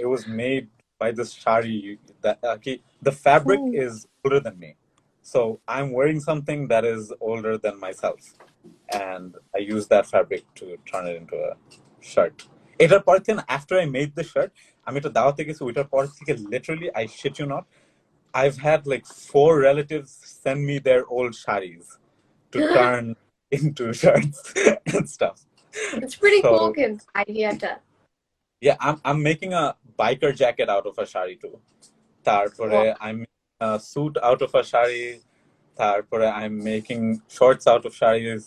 It was made by this shari. The fabric is older than me. So I'm wearing something that is older than myself. And I use that fabric to turn it into a shirt. Etar por theke after I made the shirt, আমি একটা দাওয়াতে গেছি ওইটার পর থেকে literally, I shit you not, I've had like 4 relatives send me their old sharis to turn into shirts and stuff. It's pretty So, cool Kim idea. Yeah, I'm making a biker jacket out of a shari too. Tarpore I'm making a suit out of a shari. Tarpore I'm making shorts out of sharis.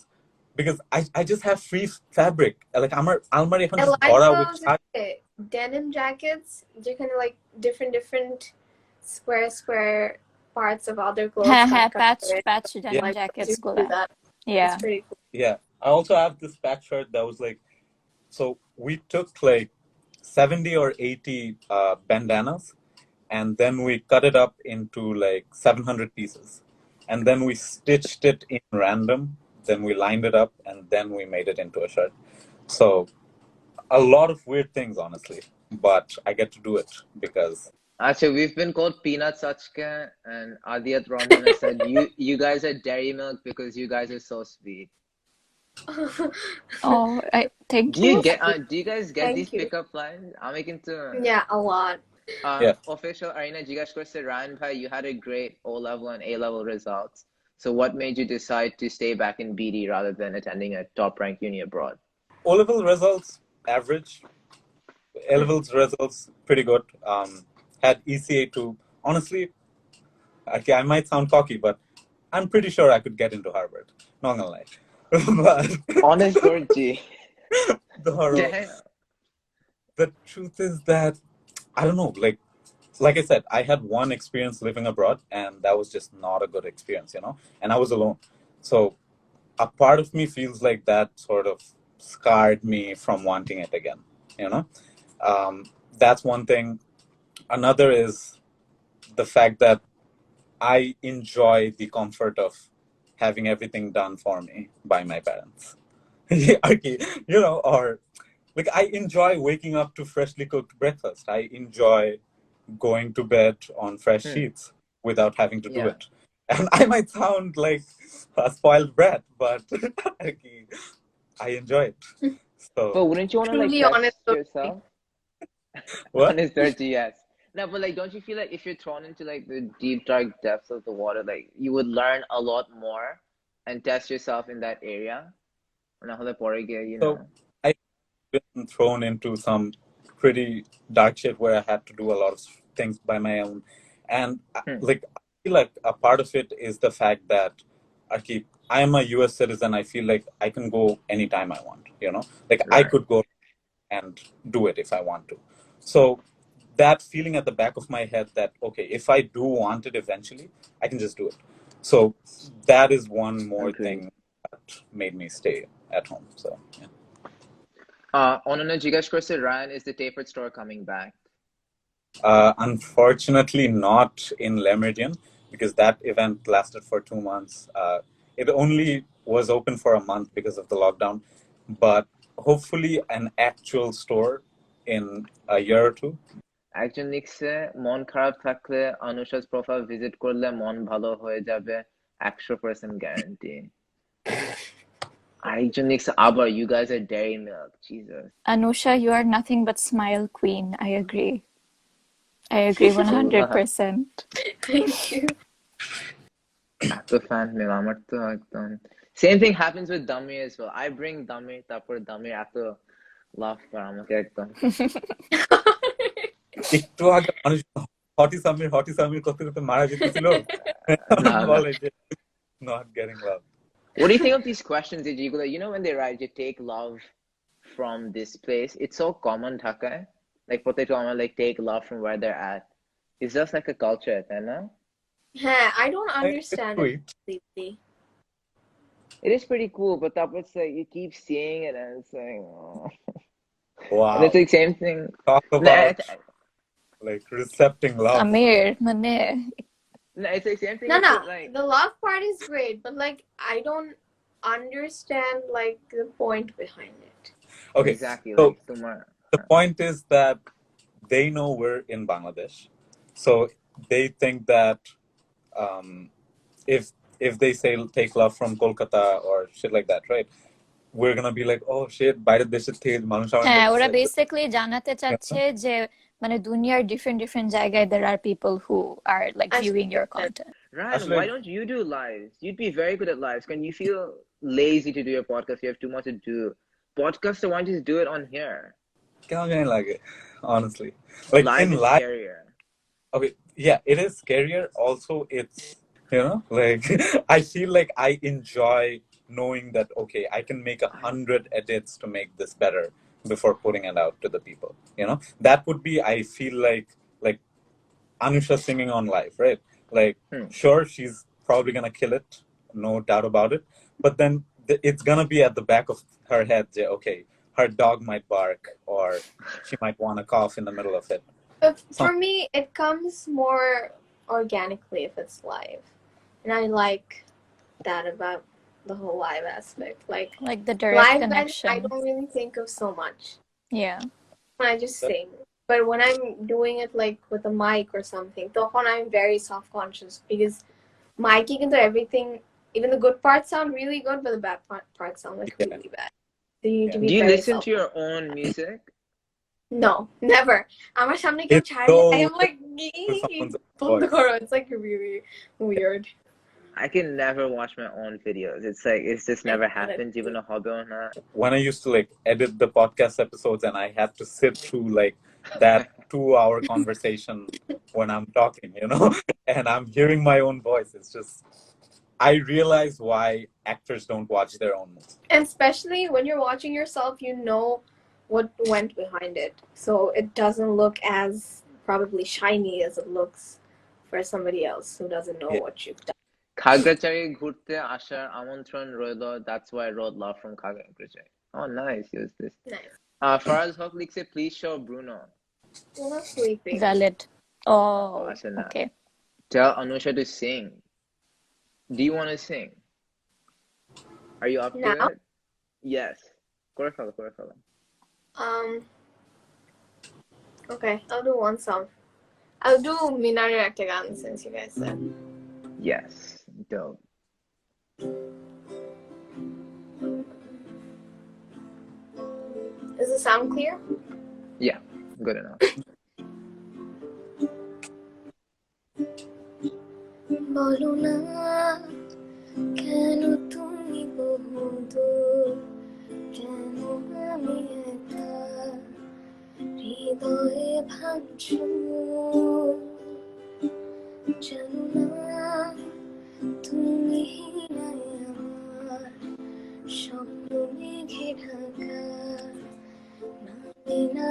Because I just have free fabric. Like আমার আলমারি এখন I just like ভরা with those shari. denim jackets. They're kind of like different square parts of other clothes. হ্যাঁ cut হ্যাঁ করে। patch denim Like, jackets you do গুলা that. Yeah. pretty cool. Yeah. I also have this patch shirt that was like, so we took like 70 or 80 bandanas, and then we cut it up into like 700 pieces. And then we stitched it in random, then we lined it up, and then we made it into a shirt. So a lot of weird things, honestly, but I get to do it because Actually, we've been called Peanuts Achka, and Adiyat Rahman has said, you guys are Dairy Milk because you guys are so sweet. Oh, thank Do you you. guys get Thank these you. pickup lines? আমি কিন্তু Yeah, a lot. yeah. official arena জিজ্ঞাসা করছে Ryan bhai, you had a great O level and A level results. So what made you decide to stay back in BD rather than attending a top ranked uni abroad? O-level results, average. A-levels results, pretty good. Had ECA too. Honestly, okay, I might sound cocky, but I'm pretty sure I could get into Harvard. Not gonna lie. But Honest Dorji. the, the truth is that, I don't know, like I said, I had one experience living abroad, and that was just not a good experience, and I was alone. So a part of me feels like that sort of scarred me from wanting it again, you know? That's one thing. Another is the fact that I enjoy the comfort of having everything done for me by my parents. Okay, or like I enjoy waking up to freshly cooked breakfast. I enjoy going to bed on fresh sheets without having to do Yeah. it. And I might sound like a spoiled brat, but I enjoy it. But So wouldn't you want to like Truly test honest. yourself? what? Honest Dorji, yes. No, but like, don't you feel like if you're thrown into like the deep dark depths of the water, like you would learn a lot more and test yourself in that area? না হলে পরে গিয়ে, So I've been thrown into some pretty dark shit where I had to do a lot of things by my own. And like I feel like a part of it is the fact that I am a US citizen. I feel like I can go anytime I want, Like I Right. could go and do it if I want to. So that feeling at the back of my head that, okay, if I do want it eventually, I can just do it. So that is one more Agreed. thing that made me stay at home. So yeah. অনন্য জিজ্ঞাসা করছে, Ryan, is the tapered store coming back? Unfortunately, not in Le Méridien, because that event lasted for 2 months. It only was open for a month because of the lockdown, but hopefully an actual store in a year or two. একজন লিখছে, মন খারাপ থাকলে অনুষা's profile visit করলে মন ভালো হয়ে যাবে, 100% গ্যারান্টি। আরেকজন লিখছে, আবার you guys are dairy milk, Jesus. Anusha, you are nothing but smile queen. I agree 100%. Thank you. এত fan mail আমার তো একদম। Same thing happens with Damir as well. I bring Damir, তারপর Damir এত laugh করে আমাকে একদম। একটু আগে মানুষ হটি সামির করতে করতে মারা যেতেছিল বলে যে not getting love. What do you think of these questions, Ejigula? When they write, you take love from this place. It's so common, Dhaka. Like, potato, like, take love from where they're at. It's just like a culture, no? Yeah, I don't understand It's it sweet. completely. It is pretty cool, but that was like, you keep seeing it and it's like, oh. Wow. And it's like same thing. Talk about like recepting love. Amir, mane. No, it's like same thing. No, with, like, the love part is great, but like I don't understand like the point behind it. Okay, exactly. So Like, the point is that they know we're in Bangladesh, so they think that if they say take love from Kolkata or shit like that, right? We're gonna be like, oh shit, বাইরের দেশের থেকে মানুষ হ্যাঁ, ওরা basically জানাতে চাচ্ছে যে মানে দুনিয়ার different জায়গায় there are people who are like viewing your content. Ryan, why don't you do lives? You'd be very good at lives. Can you feel lazy to do your podcast? You have too much to do. Podcaster, why don't you just do it on here? কেমন জানি লাগে, honestly. Like live in is live, scarier. Okay, yeah, it is scarier. Also, it's like I feel like I enjoy knowing that okay, I can make 100 edits to make this better before putting it out to the people. That would be, I feel like Anusha singing on live, right? Like, sure, she's probably gonna kill it, no doubt about it. but then it's gonna be at the back of her head. Okay, her dog might bark, or she might want to cough in the middle of it. But for me, it comes more organically if it's live, and I like that about the whole live aspect. Like the direct live connection. I don't really think of so much. Yeah. I just sing. But when I'm doing it like with a mic or something, tokhon I'm very self-conscious because mic into everything, even the good parts sound really good, but the bad parts sound like really bad. So you need to be Do you very listen to your own music? No, never. আমার সামনে কেউ It's ছাড়লে so I am like, to someone's বন্ধ voice. করো. It's like really weird. I can never watch my own videos. It's like it's just never happened. Even a hobby or not. When I used to like edit the podcast episodes and I had to sit through like that 2-hour conversation when I'm talking, you know, and I'm hearing my own voice. It's just, I realize why actors don't watch their own movies. And especially when you're watching yourself, you know what went behind it. So it doesn't look as probably shiny as it looks for somebody else who doesn't know what you've done. Khagrachari ঘুরতে আসার আমন্ত্রণ রইল. That's why I wrote love from Khagrachari. Oh, nice. Use this. Nice. Faraz Haq likes it. Please show Bruno. We're not sleeping. Valid. Oh, okay. Tell Anusha to sing. Do you want to sing? Are you up to Now? it? Yes. Kore felo. Okay, I'll do one song. I'll do Minarer Ekta Gan since you guys said. Yes. Dope. Is the sound clear? Yeah, good enough. বলো না কেন তুমি বহুদূর, কেন আমি একা হৃদয়ে ভাঙছো, জানো না তুমি নাই আমার স্বপ্ন মেঘে ঢাকা নামে না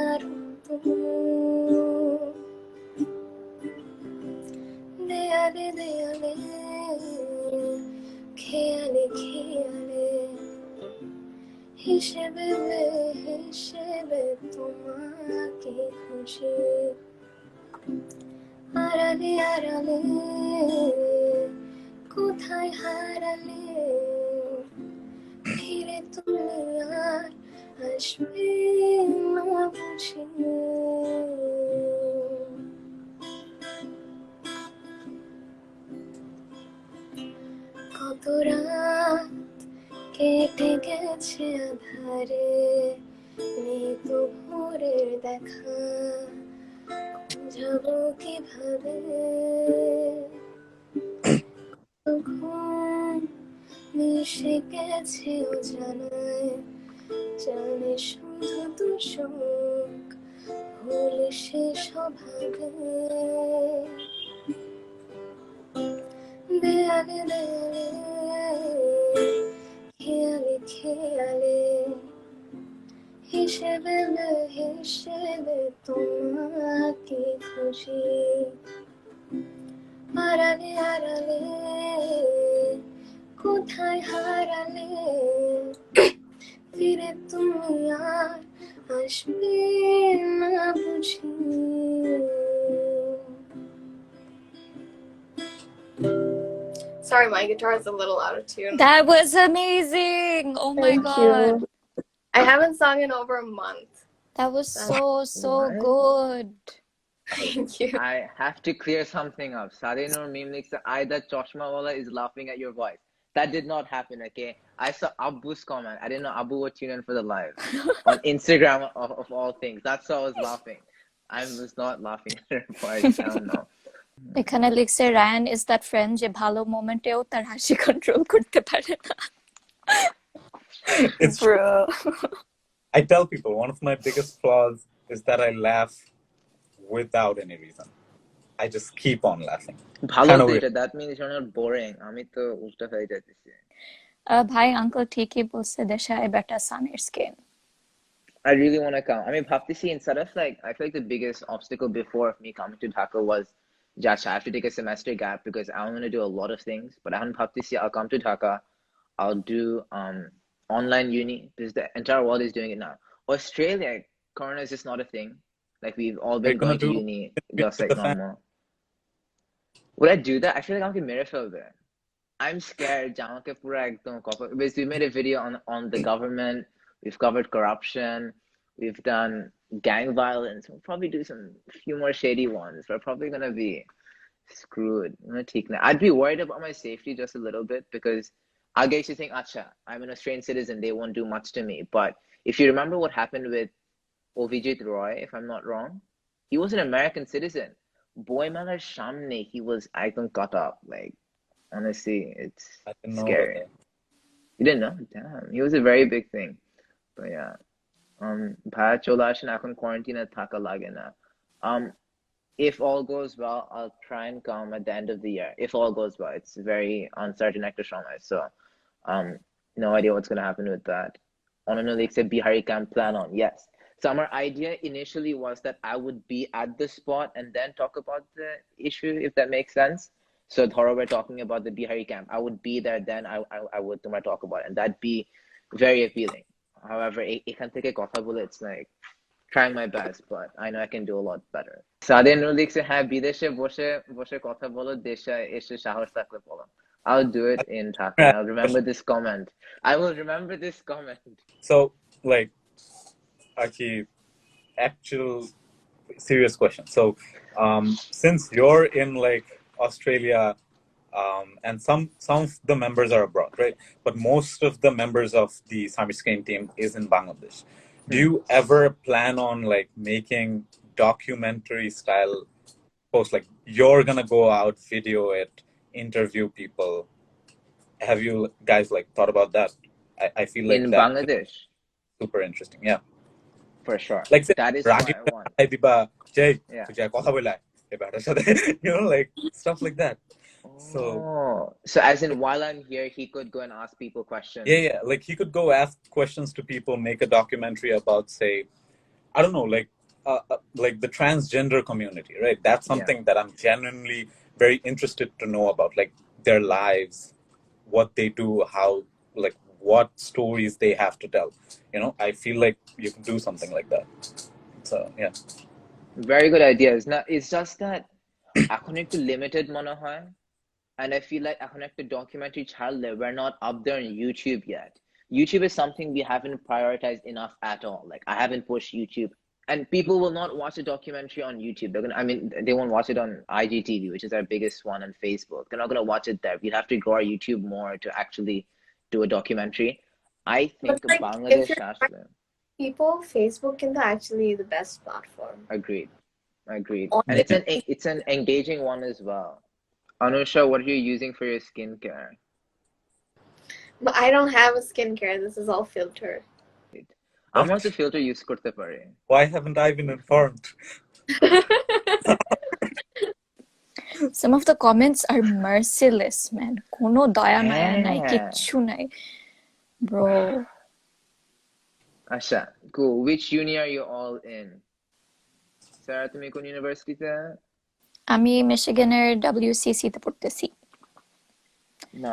দেয়ালে দেয়ালে খেয়ালে খেয়ালে হিসেবে হিসেবে তোমাকে খুঁজে আড়ালে আড়ালে কোথায় হারালে ফিরে তুমি আর আসবে না বুঝি কত রাত কেটে গেছে আধারে নেই তো ভোরের দেখা যাবো কিভাবে ঘুম মিশে গেছে অজানায় জানে শুধু দু চোখ ভুলে সে স্বভাবে দেয়ালে দেয়ালে খেয়ালে খেয়ালে হিসেবে হিসেবে তোমাকে খুঁজি আড়ালে আড়ালে কোথায় হারালে ফিরে তুমি আর আসবে না বুঝি Sorry, my guitar is a little out of tune. That was amazing. Oh my Thank God. you. I haven't sung in over a month. That was so good. Thank you. I have to clear something up. Sadinur meme likes that Aida Choshmawala is laughing at your voice. That did not happen, okay? I saw Abu's comment. I didn't know Abu would tune in for the live. On Instagram, of all things. That's why I was laughing. I was not laughing at her voice. I don't know. এখানে লিখছে Ryan is that friend যে ভালো মোমেন্টেও তার হাসি control করতে পারে না। It's Bro. I tell people one of my biggest flaws is that I laugh without any reason. I just keep on laughing. ভালো Kinda তো weird. এটা, that means you're not boring. আমি তো উল্টা হয়ে যাচ্ছি। ভাই আঙ্কেল ঠিকই বলছে দেশায় বেটা SameerScane. I really want to come. I mean, ভাবতেছি instead of like, I feel like the biggest obstacle before of me coming to Dhaka was Josh, I have to take a semester gap because I want to do a lot of things. But I'm ভাবতেছি I'll come to Dhaka, I'll do online uni because the entire world is doing it now. Australia, Corona is just not a thing. Like we've all They're been gonna going to do uni Meet just with like the Fan. normal. Would I do that? I feel like I'm Miracle there. I'm scared. Because we made a video on the government. We've covered corruption. We've done gang violence. We'll probably do some few more shady ones. We're probably gonna be screwed. I'd be worried about my safety just a little bit because I guess you think, Acha, I'm an Australian citizen. They won't do much to me. But if you remember what happened with Ovijit Roy, if I'm not wrong, he was an American citizen. Boy Mala Shamne, he was icon cut up. Like, honestly, it's I didn't know about scary. that. You didn't know? Damn. He was a very big thing. But yeah. ভাইয়া চলে আসেন এখন কোয়ারেন্টাইনে থাকা লাগে না. If all goes well, I'll try and come at the end of the year. If all goes well, it's very uncertain একটা সময়. So, no idea what's gonna happen with that. Onano Lake said Bihari camp plan on. Yes. So our idea initially was that I would be at the spot and then talk about the issue, if that makes sense. So Dhoro, we're talking about the Bihari camp. I would be there, then I would talk about it, and that'd be very appealing. However, এখান থেকে কথা বলে, it's like trying my best, but I know I can do a lot better. Sadir Nur লিখছে হ্যাঁ বিদেশে বসে বসে কথা বলো, দেশে এসে সাহস থাকলে বলো. I'll do it in Thai. Yeah. I'll remember this comment. I will remember this comment. So, like, Aki, actual serious question. So, since you're in like Australia, and some of the members are abroad, right? But most of the members of the SameerScane team is in Bangladesh. Do you ever plan on like making documentary style posts? Like you're gonna go out, video it, interview people. Have you guys like thought about that? I feel like In that Bangladesh, super interesting. Yeah. for sure. Like say That is what Ragib I want. diba Jay, Yeah. তুই যা কথা বলে আয়, এই better সাথে, you know, like stuff like that. So So as in while I'm here, he could go and ask people questions. yeah, like he could go ask questions to people, make a documentary about, say, I don't know, like the transgender community, right? That's something that I'm genuinely very interested to know about, like their lives, what they do, how, like what stories they have to tell. You know, I feel like you can do something like that. So yeah. Very good ideas. Now it's just that এখন একটু limited মনে হয়. And I feel like এখন একটা documentary ছাড়লে, we're not up there on YouTube yet. YouTube is something we haven't prioritized enough at all. Like I haven't pushed YouTube, and people will not watch a documentary on YouTube. They won't watch it on IGTV, which is our biggest one, on Facebook. They're not gonna watch it there. We'd have to grow our YouTube more to actually do a documentary. I think But like, if Bangladesh you're আসলে. people, Facebook is actually the best platform. Agreed. And Honestly. it's an engaging one as well. Anusha, what are you using for your skincare? But I don't have a skincare. This is all filter. আমার তো filter use করতে পারি. Why haven't I been informed? Some of the comments are merciless, man. Kono daya maya nai, Yeah. kichu nai. Bro. Asha, cool. Which uni are you all in? Sarah, তুমি কোন ইউনিভার্সিটিতে? আমি মিশিগানের WCC তে পড়তেছি।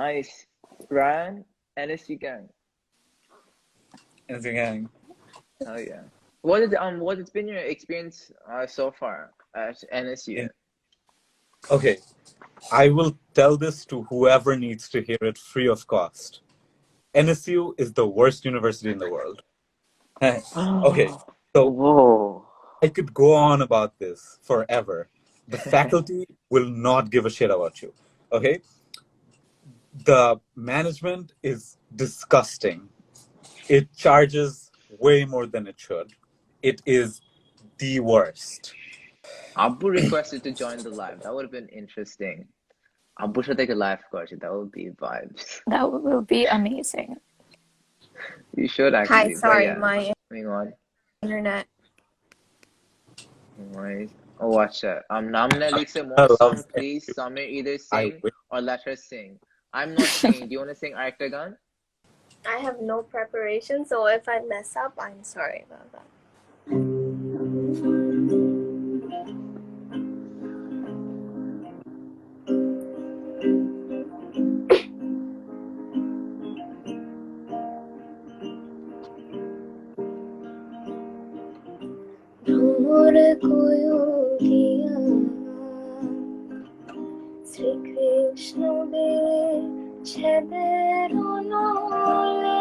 Nice. Ryan, NSU gang. NSU gang. Oh yeah. What has been your experience so far at NSU? Okay, I will tell this to whoever needs to hear it free of cost. NSU is the worst university in the world. Okay, so Whoa. I could go on about this forever. The faculty will not give a shit about you. Okay? The management is disgusting. It charges way more than it should. It is the worst. Abu requested to join the live. That would have been interesting. Abu should take a live question. That would be vibes. That will be amazing. You should actually. Hi, sorry, yeah. my Hang on. internet. Right. Oh, watch that. Namna leaks a I more love song, that. please. Sameer either I sing wish. or let her sing. I'm not singing. Do you want to sing Arctagon? I have no preparation, so if I mess up, I'm sorry about that. Sri Krishna be chedero nole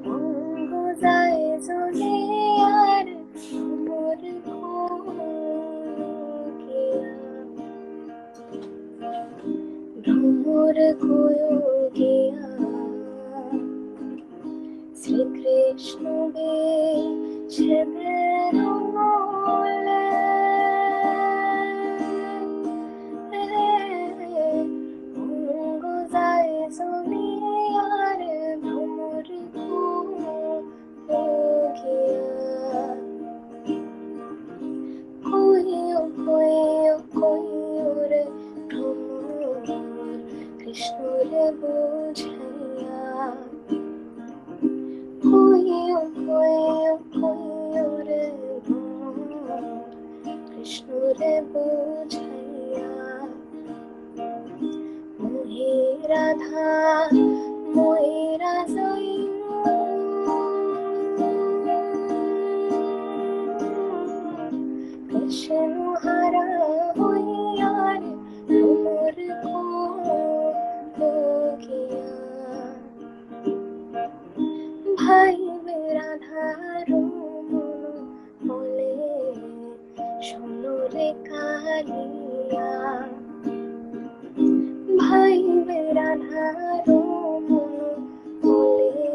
Mungu zai zoliyar mur kokiya Bhramur kokiya Sri Krishna be chedero nole Mungu zai zoliyar mur kokiya koyo re bhramur Krishna re bujhaiya koyo re bhramur Krishna re bujhaiya mohi radha moira zainu Krishna hara hoyar mur kokiya Bhai mera dharo bole shono re kaliya Bhai mera dharo bole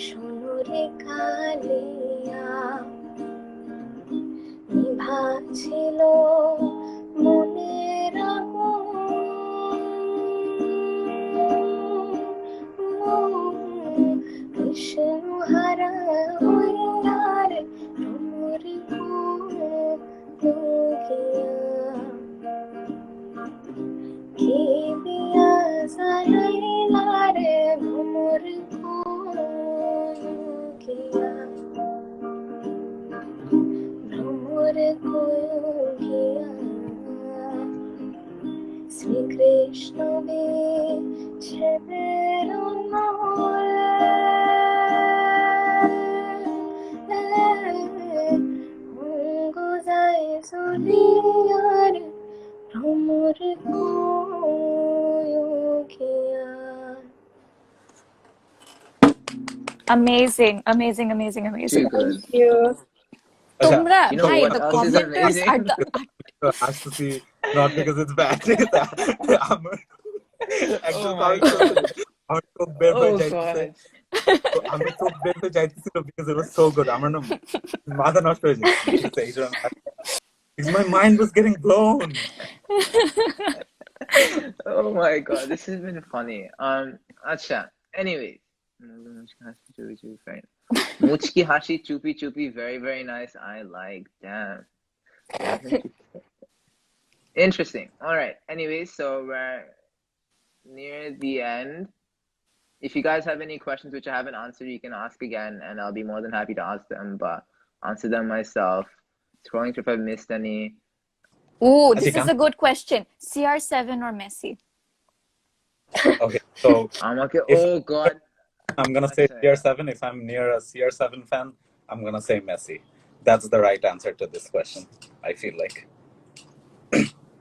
shono re kaliya Nibha ছিল মনের আগুন কৃষ্ণ হারা হইয়ার ভ্রমর কোকিয়া কে দিয়া জানাইলারে ভ্রমর কোকিয়া Bhramur kokiya Sri Krishna be chedero nole Mungu zai zoliyar bhramur kokiya Amazing. Too good. Thank you. Tomra, You know bhai, what the else is commenters amazing? are the Actually, not because it's bad. আমার একজন Oh my comment god. করেছে, আমার চোখ বের হয়ে Oh যাইতেছে। god. তো আমার চোখ বের হয়ে যাইতেছিল because it was so good. আমার না মাথা নষ্ট হয়ে যাচ্ছে এই জন্য because my mind was getting blown. Oh my god, this has been funny. Acha. Anyways. Muchki hashi chupi chupi, very very nice. I like. Damn. Interesting. All right. Anyways, so we're near the end. If you guys have any questions which I haven't answered, you can ask again, and I'll be more than happy to ask them. But answer them myself. Scrolling through if I've missed any. Ooh, this is a good question. CR7 or Messi? Okay, so I'm okay. if Oh god. I'm gonna say Acha. CR7, if I'm near a CR7 fan, I'm gonna say Messi. That's the right answer to this question, I feel like.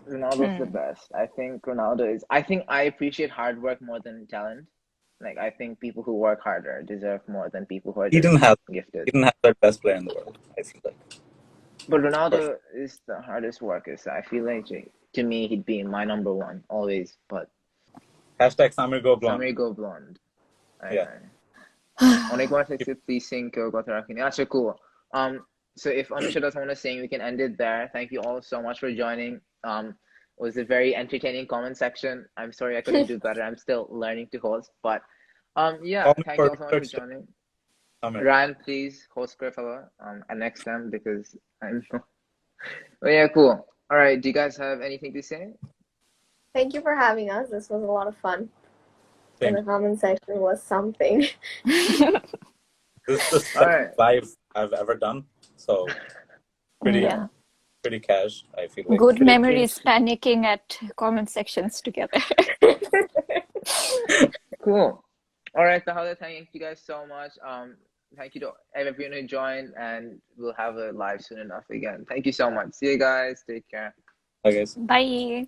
Ronaldo's the best. I think Ronaldo is. I think I appreciate hard work more than talent. Like I think people who work harder deserve more than people who are He just didn't have gifted. the best player in the world, I feel like. But Ronaldo is the hardest worker, so I feel like to me he'd be my number one always. But Hashtag Samir go blonde. Samir go blonde. Yeah. অনেকবার texted, please sing কেউ কথা রাখিনি. Acha, cool. So if Anusha doesn't want to sing, we can end it there. Thank you all so much for joining. It was a very entertaining comment section. I'm sorry I couldn't do better. I'm still learning to host, but yeah, Call me thank for you all so much for research. joining. Samir. Ryan, please host Griffala next time because I'm. But yeah, cool. All right, do you guys have anything to say? Thank you for having us. This was a lot of fun. Same. And the comment section was something. This is the All second right. live I've ever done, so pretty cash, I feel like. Good Pretty- memories panicking at comment sections together. Cool. All right, Tahala, thank you guys so much. Thank you to everyone who joined, and we'll have a live soon enough again. Thank you so much. See you guys. Take care. I guess. Bye.